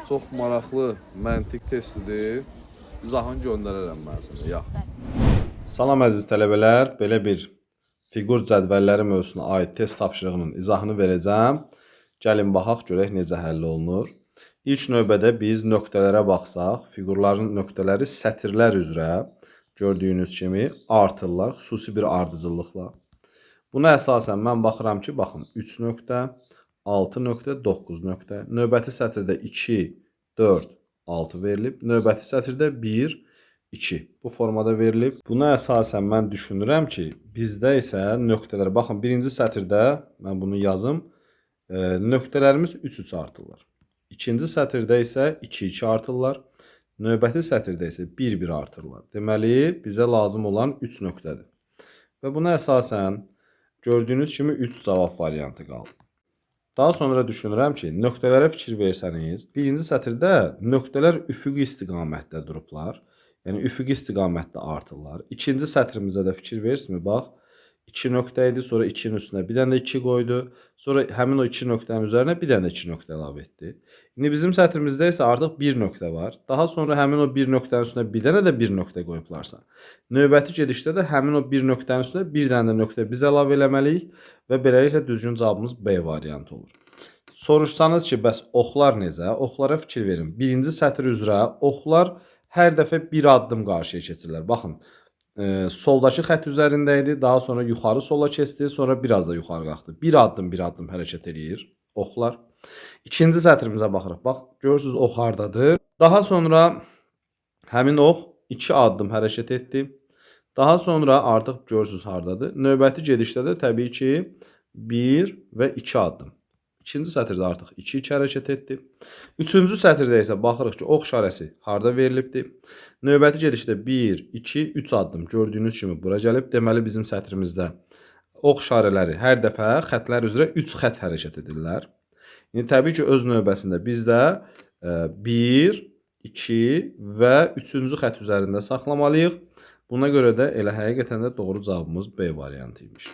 Çox maraqlı məntiq testidir. İzahını göndərərəm mən sənə. Yax. Salam əziz tələbələr, belə bir fiqur cədvəlləri mövzusuna aid test tapşırığının izahını verəcəm. Gəlin baxaq görək necə həll olunur. İlk növbədə biz nöqtələrə baxsaq, fiqurların nöqtələri sətirlər üzrə gördüyünüz kimi artırlar xüsusi bir ardıcıllıqla. Buna əsasən mən baxıram ki, baxın 3 nöqtə, 6 nöqtə, 9 nöqtə. Növbəti sətirdə 2, 4, 6 verilib. Növbəti sətirdə 1, 2 bu formada verilib. Buna əsasən mən düşünürəm ki, bizdə isə nöqtələr, baxın birinci sətirdə mən bunu yazım, nöqtələrimiz 3-3 artırlar. İkinci sətirdə isə 2-2 artırlar. Növbəti sətirdə isə 1-1 artırlar. Deməli, bizə lazım olan 3 nöqtədir. Və buna əsasən gördüyünüz kimi 3 cavab variantı qaldı. Daha sonra düşünürəm ki, nöqtələrə fikir versəniz, birinci sətirdə nöqtələr üfüqi istiqamətdə durublar. Yəni, üfüqi istiqamətdə artırlar. İkinci sətrimizə də fikir verirsinizmi? Bax, 2 nöqtə idi, sonra 2-nin üstünə bir dənə də 2 qoydu. Sonra həmin o 2 nöqtənin üzərinə bir dənə də 2 nöqtə əlavə etdi. İndi bizim sətrimizdə isə artıq 1 nöqtə var. Daha sonra həmin o 1 nöqtənin üstünə bir dənə də 1 nöqtə qoyublarsa, növbəti gedişdə də həmin o 1 nöqtənin üstünə bir dənə də nöqtə biz əlavə eləməliyik və beləliklə düzgün cavabımız B variantı olur. Soruşsanız ki, bəs oxlar necə? Oxlara fikir verin. Birinci sətir üzrə oxlar hər dəfə bir addım qarşıya keçirlər. Baxın, soldakı xətt üzərində idi, daha sonra yuxarı sola keçdi, sonra biraz da yuxarı qalxdı. Bir addım hərəkət eləyir oxlar. İkinci sətrimizə baxırıq. Bax, görürsünüz ox hardadır. Daha sonra həmin ox 2 addım hərəkət etdi. Daha sonra artıq görürsünüz hardadır. Növbəti gedişdə də təbii ki 1 və 2 addım. İkinci sətirdə artıq 2-2 hərəkət etdi. Üçüncü sətirdə isə baxırıq ki, ox işarəsi harda verilibdir. Növbəti gedişdə 1, 2, 3 addım gördüyünüz kimi bura gəlib. Deməli, bizim sətrimizdə ox işarələri hər dəfə xətlər üzrə 3 xət hərəkət edirlər. İndi təbii ki, öz növbəsində biz də 1, 2 və 3-cü xət üzərində saxlamalıyıq. Buna görə də elə həqiqətən də doğru cavabımız B variantı imiş.